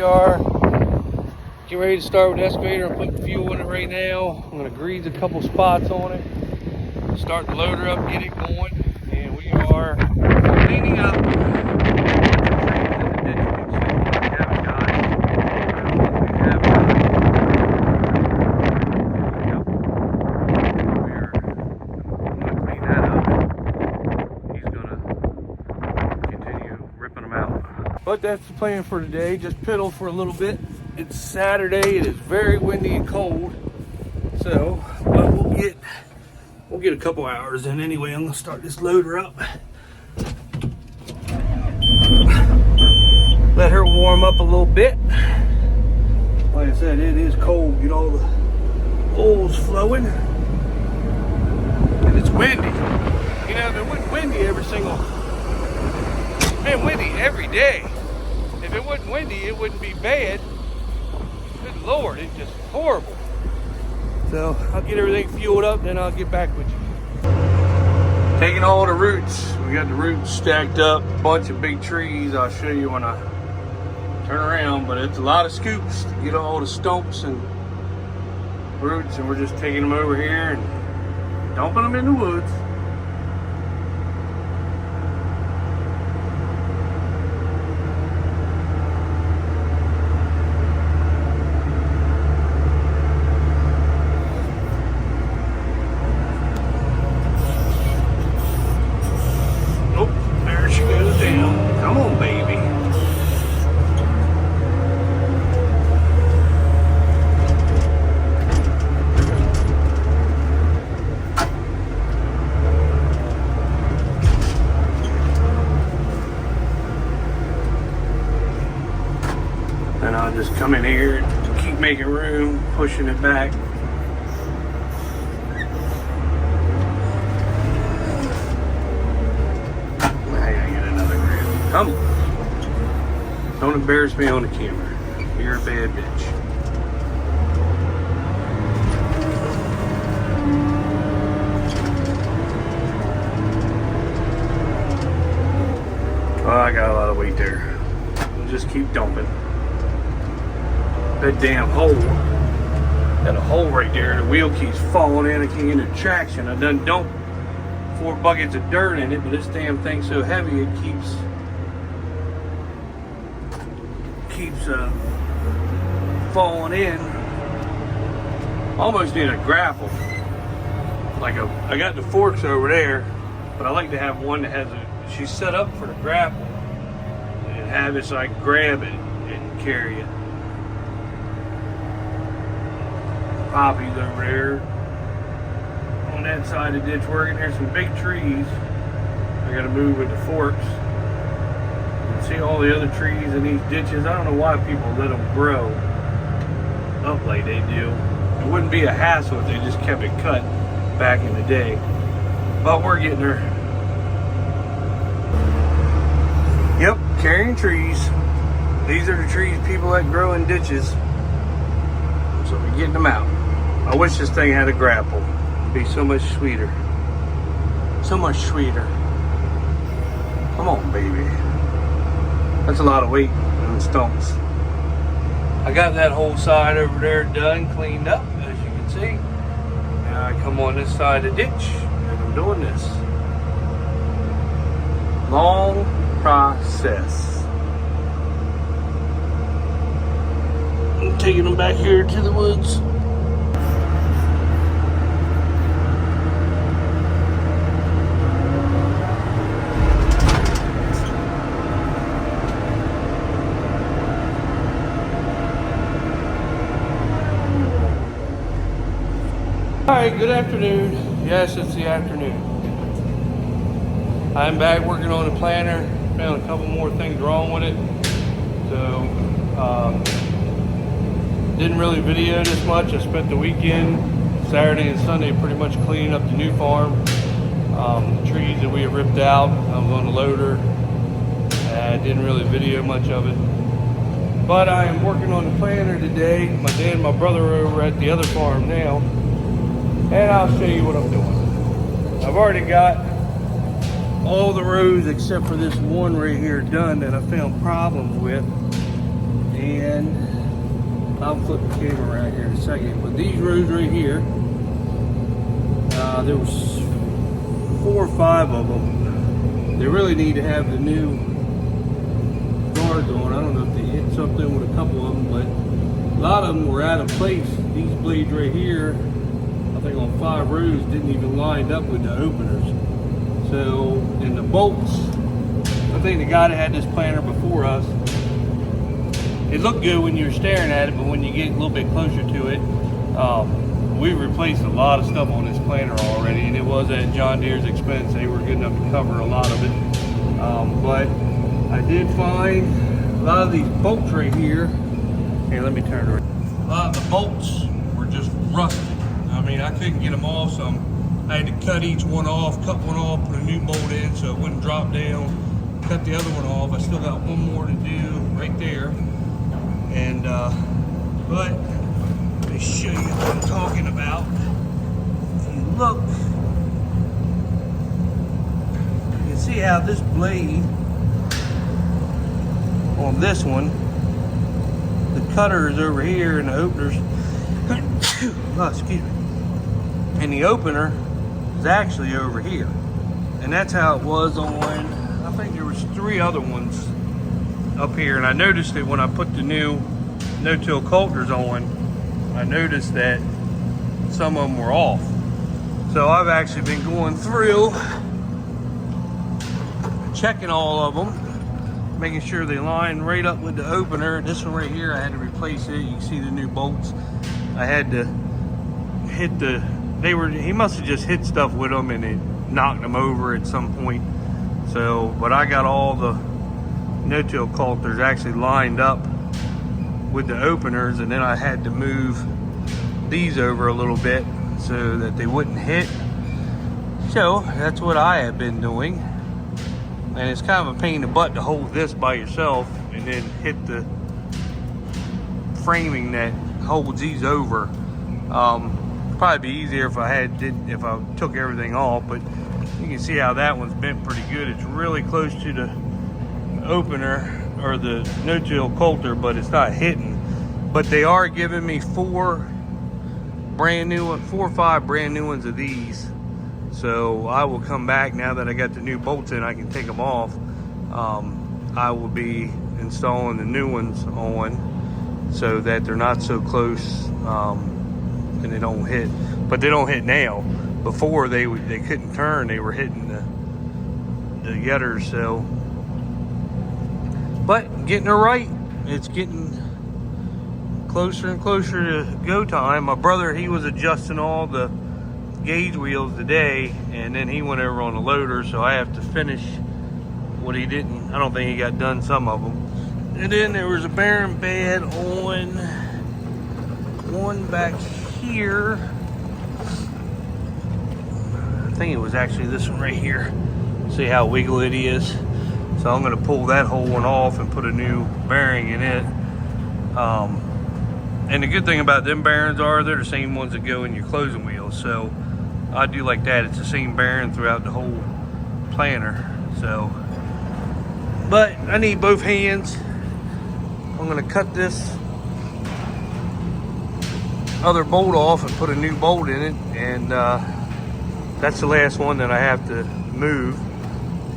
we are getting ready to start with the excavator. I'm putting fuel in it right now. I'm going to grease a couple spots on it, start the loader up, get it going, and we are cleaning up. But that's the plan for today. Just piddle for a little bit. It's Saturday. It is very windy and cold. So, but we'll get a couple hours in anyway. I'm gonna start this loader up. Let her warm up a little bit. Like I said, it is cold. Get all the oil's flowing. And it's windy. You know, if it wasn't windy windy every day. If it wasn't windy, it wouldn't be bad. Good Lord, it's just horrible. So I'll get everything fueled up, then I'll get back with you. Taking all the roots. We got the roots stacked up, a bunch of big trees. I'll show you when I turn around, but it's a lot of scoops to get all the stumps and roots, and we're just taking them over here and dumping them in the woods. And I'll just come in here and keep making room, pushing it back. I gotta get another grip. Come on. Don't embarrass me on the camera. You're a bad bitch. Oh, I got a lot of weight there. We'll just keep dumping. That damn hole. Got a hole right there. The wheel keeps falling in. I can't get no traction. I done dumped 4 buckets of dirt in it, but this damn thing's so heavy it keeps falling in. Almost need a grapple. I got the forks over there, but I like to have one that has she's set up for the grapple and have it so I can grab it and carry it. Poppies over there on that side of the ditch working. There's some big trees I gotta move with the forks. You can see all the other trees in these ditches. I don't know why people let them grow up like they do. It wouldn't be a hassle if they just kept it cut back in the day, but we're getting there. Yep, carrying trees. These are the trees people let grow in ditches, so we're getting them out. I wish this thing had a grapple. It'd be so much sweeter. So much sweeter. Come on, baby. That's a lot of weight on stumps. I got that whole side over there done, cleaned up, as you can see. Now I come on this side of the ditch, and I'm doing this. Long process. I'm taking them back here to the woods. Alright, good afternoon. Yes, it's the afternoon. I'm back working on the planter. Found a couple more things wrong with it. So, didn't really video this much. I spent the weekend, Saturday and Sunday, pretty much cleaning up the new farm. The trees that we had ripped out. I was on the loader. I didn't really video much of it. But I am working on the planter today. My dad and my brother are over at the other farm now. And I'll show you what I'm doing. I've already got all the rows except for this one right here done that I found problems with. And I'll flip the camera around here in a second. But these rows right here, there was 4 or 5 of them. They really need to have the new guards on. I don't know if they hit something with a couple of them, but a lot of them were out of place. These blades right here, I think on 5 rows, didn't even line up with the openers. So, and the bolts, I think the guy that had this planter before us, it looked good when you were staring at it, but when you get a little bit closer to it, we've replaced a lot of stuff on this planter already, and it was at John Deere's expense. They were good enough to cover a lot of it. But I did find a lot of these bolts right here. Here, let me turn it around. A lot of the bolts were just rusted. I mean, I couldn't get them off, so I had to cut each one off, cut one off, put a new bolt in so it wouldn't drop down, cut the other one off. I still got one more to do right there. And, but let me show you what I'm talking about. If you look, you can see how this blade on this one, the cutter is over here and the openers, oh, excuse me, and the opener is actually over here. And that's how it was on, I think there was 3 other ones up here. And I noticed that when I put the new no-till coulters on, I noticed that some of them were off. So I've actually been going through, checking all of them, making sure they line right up with the opener. This one right here, I had to replace it. You can see the new bolts. I had to hit he must have just hit stuff with them and it knocked them over at some point. So, but I got all the no-till coulters actually lined up with the openers, and then I had to move these over a little bit so that they wouldn't hit. So that's what I have been doing, and it's kind of a pain in the butt to hold this by yourself and then hit the framing that holds these over. Probably be easier if I took everything off, but you can see how that one's bent pretty good. It's really close to the opener or the no-till coulter, but it's not hitting. But they are giving me 4 or 5 brand new ones of these. So I will come back now that I got the new bolts in. I can take them off. I will be installing the new ones on so that they're not so close and they don't hit. But they don't hit now. Before they couldn't turn, they were hitting the gutters. So, but getting it right, it's getting closer and closer to go time. My brother, he was adjusting all the gauge wheels today, and then he went over on the loader, so I have to finish what he didn't. I don't think he got done some of them. And then there was a bearing bed on one back here. I think it was actually this one right here. See how wiggly it is? So I'm going to pull that whole one off and put a new bearing in it. And the good thing about them bearings are they're the same ones that go in your closing wheels. So I do like that. It's the same bearing throughout the whole planter. So, but I need both hands. I'm going to cut this other bolt off and put a new bolt in it, and that's the last one that I have to move,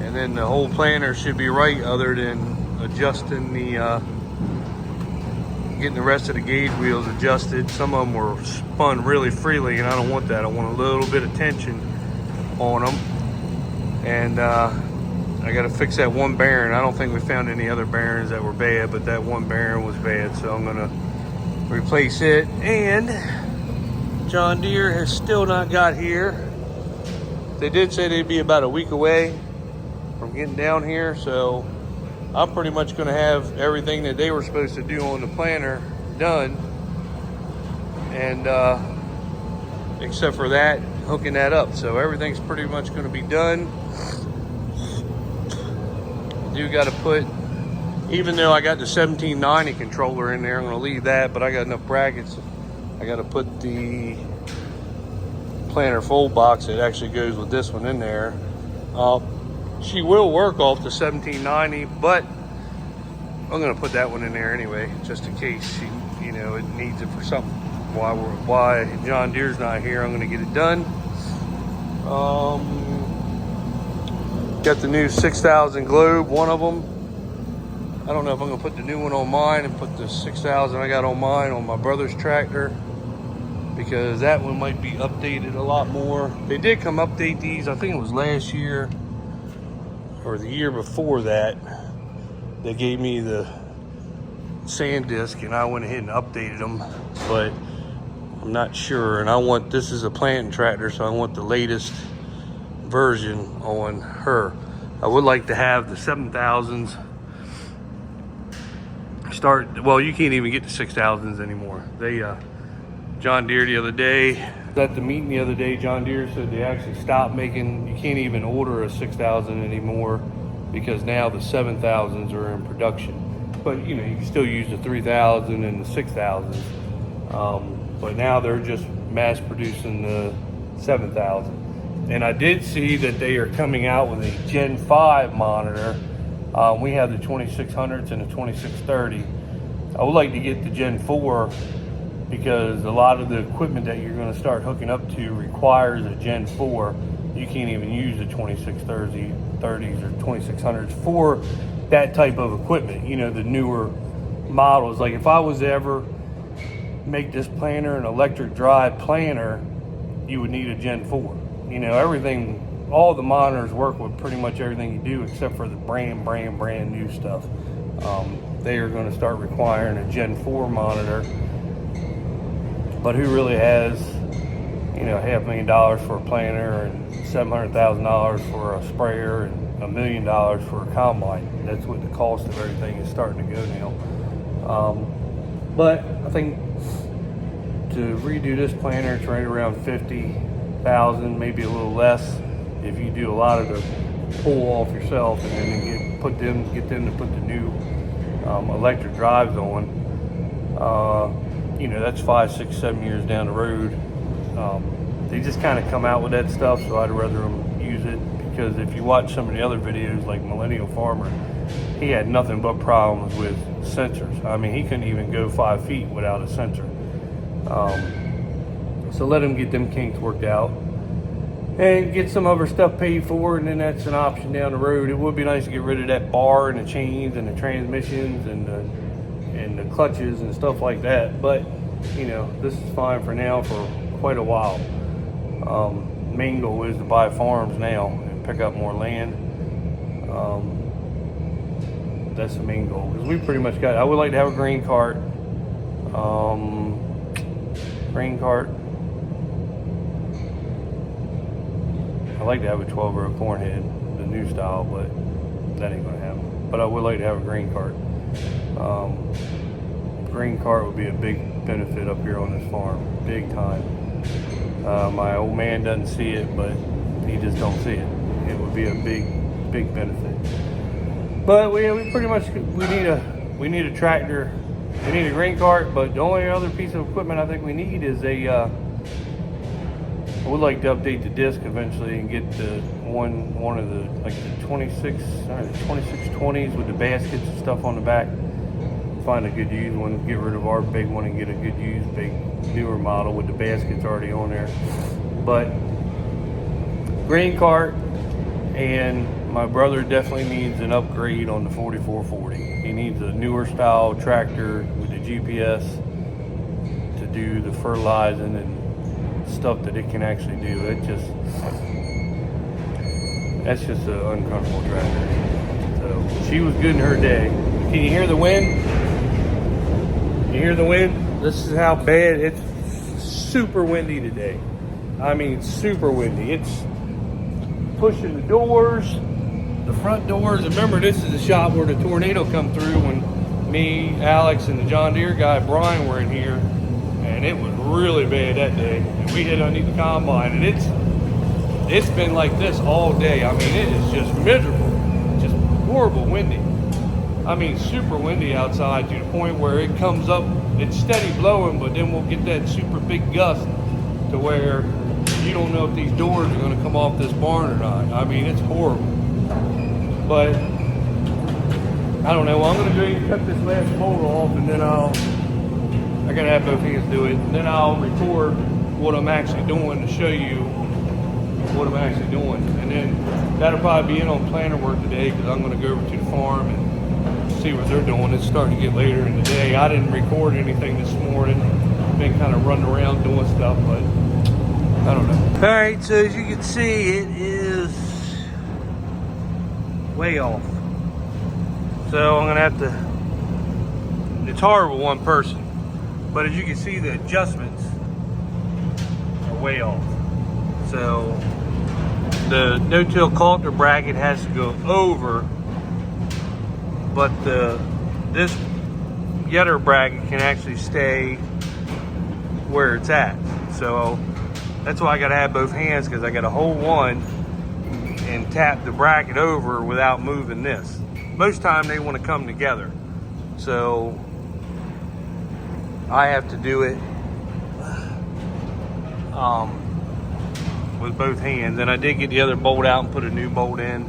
and then the whole planter should be right, other than adjusting the getting the rest of the gauge wheels adjusted. Some of them were spun really freely, and I don't want that. I want a little bit of tension on them, and I got to fix that one bearing. I don't think we found any other bearings that were bad, but that one bearing was bad, so I'm gonna replace it. And John Deere has still not got here. They did say they'd be about a week away from getting down here, so I'm pretty much going to have everything that they were supposed to do on the planter done, and except for that, hooking that up. So everything's pretty much going to be done. You got to put, even though I got the 1790 controller in there, I'm going to leave that, but I got enough brackets. I got to put the planter fold box that actually goes with this one in there. She will work off the 1790, but I'm gonna put that one in there anyway, just in case you know it needs it for something. Why John Deere's not here, I'm gonna get it done. Got the new 6000 Globe, one of them. I don't know if I'm gonna put the new one on mine and put the 6000 I got on mine on my brother's tractor, because that one might be updated a lot more. They did come update these, I think it was last year or the year before that. They gave me the sand disc and I went ahead and updated them, but I'm not sure. And this is a planting tractor, so I want the latest version on her. I would like to have the 7000s start. Well, you can't even get the 6000s anymore. They John Deere the other day, at the meeting the other day, John Deere said they actually stopped making, you can't even order a 6000 anymore, because now the 7000s are in production. But you know, you can still use the 3000 and the 6000s, but now they're just mass producing the 7000. And I did see that they are coming out with a Gen 5 monitor. We have the 2600s and the 2630. I would like to get the Gen 4, because a lot of the equipment that you're going to start hooking up to requires a Gen 4. You can't even use the 2630s or 2600s for that type of equipment, you know, the newer models. Like if I was to ever make this planter an electric drive planter, you would need a Gen 4. You know, everything, all the monitors work with pretty much everything you do except for the brand new stuff. They are going to start requiring a Gen 4 monitor. But who really has, you know, $500,000 for a planter and $700,000 for a sprayer and $1 million for a combine? That's what the cost of everything is starting to go now. But I think to redo this planter, it's right around 50,000, maybe a little less, if you do a lot of the pull off yourself and then get them to put the new electric drives on. You know, that's 5, 6, 7 years down the road. They just kind of come out with that stuff, so I'd rather them use it, because if you watch some of the other videos like Millennial Farmer, he had nothing but problems with sensors. I mean, he couldn't even go 5 feet without a sensor. So let him get them kinks worked out and get some other stuff paid for, and then that's an option down the road. It would be nice to get rid of that bar and the chains and the transmissions and the clutches and stuff like that, but you know, this is fine for now for quite a while. Main goal is to buy farms now and pick up more land. That's the main goal, because we pretty much got, I would like to have a grain cart. I'd like to have a 12-row corn head, the new style, but that ain't gonna happen. But I would like to have a grain cart. Grain cart would be a big benefit up here on this farm, big time. My old man doesn't see it, but he just don't see it. It would be a big benefit. But we pretty much, we need a tractor, we need a grain cart, but the only other piece of equipment I think we need is I would like to update the disc eventually and get the one of the, like the 2620s with the baskets and stuff on the back. Find a good used one, get rid of our big one and get a good used big newer model with the baskets already on there. But grain cart, and my brother definitely needs an upgrade on the 4440. He needs a newer style tractor with the GPS to do the fertilizing and stuff that it can actually do. That's just an uncomfortable tractor. So she was good in her day. Can you hear the wind? You hear the wind? This is how bad it's super windy today. I mean, super windy. It's pushing the doors, the front doors. Remember, this is the shop where the tornado come through when me, Alex, and the John Deere guy, Brian, were in here. And it was really bad that day. And we hit underneath the combine, and it's been like this all day. I mean, it is just miserable. Just horrible windy. I mean, super windy outside to the point where it comes up, it's steady blowing, but then we'll get that super big gust to where you don't know if these doors are going to come off this barn or not. I mean, it's horrible. But I don't know. Well, I'm gonna go ahead and cut this last bolt off, and then I gotta have both hands do it, and then I'll record what I'm actually doing to show you what I'm actually doing, and then that'll probably be in on planter work today because I'm gonna go over to the farm and see what they're doing. It's starting to get later in the day. I didn't record anything this morning. Been kind of running around doing stuff, but I don't know. All right, so as you can see, it is way off. So I'm gonna have to, it's hard with one person, but as you can see, the adjustments are way off. So the no-till coulter bracket has to go over, but this yetter bracket can actually stay where it's at. So that's why I gotta have both hands, because I gotta hold one and tap the bracket over without moving this. Most time they want to come together, so I have to do it with both hands. And I did get the other bolt out and put a new bolt in.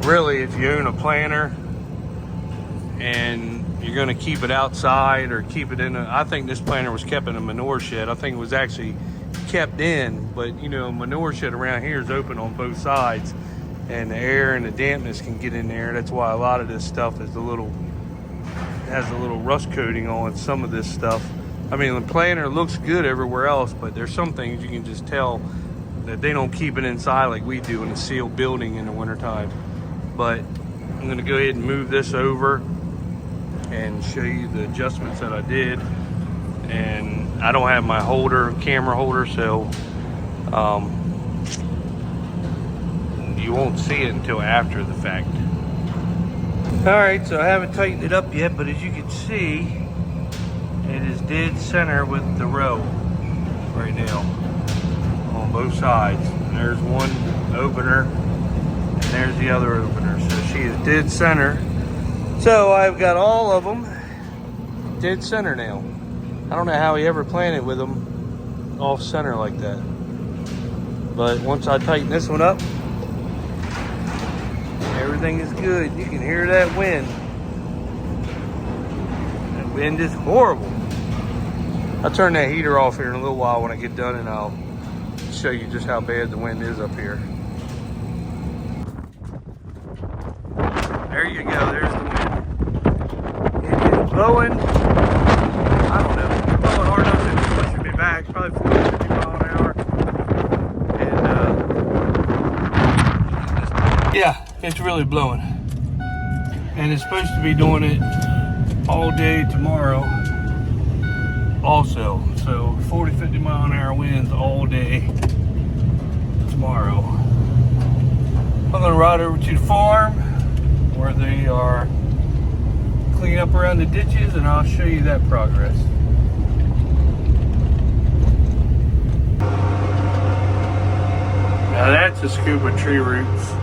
Really, if you own a planter and you're going to keep it outside or keep it in I think this planter was kept in a manure shed. I think it was actually kept in, but you know, manure shed around here is open on both sides, and the air and the dampness can get in there. That's why a lot of this stuff is has a little rust coating on some of this stuff. I mean, the planter looks good everywhere else, but there's some things you can just tell that they don't keep it inside like we do in a sealed building in the wintertime. But I'm gonna go ahead and move this over and show you the adjustments that I did. And I don't have my camera holder, so you won't see it until after the fact. All right, so I haven't tightened it up yet, but as you can see, it is dead center with the row right now on both sides. And there's one opener and there's the other opener. So she is dead center. So I've got all of them dead center now. I don't know how he ever planted with them off center like that. But once I tighten this one up, everything is good. You can hear that wind. That wind is horrible. I'll turn that heater off here in a little while when I get done, and I'll show you just how bad the wind is up here. There you go, there's the wind. It is blowing, I don't know, it's blowing hard enough that it's pushing me back, probably 40, 50 miles an hour. And yeah, it's really blowing. And it's supposed to be doing it all day tomorrow also. So 40, 50 mile an hour winds all day tomorrow. I'm gonna ride over to the farm where they are cleaning up around the ditches, and I'll show you that progress. Now that's a scoop of tree roots.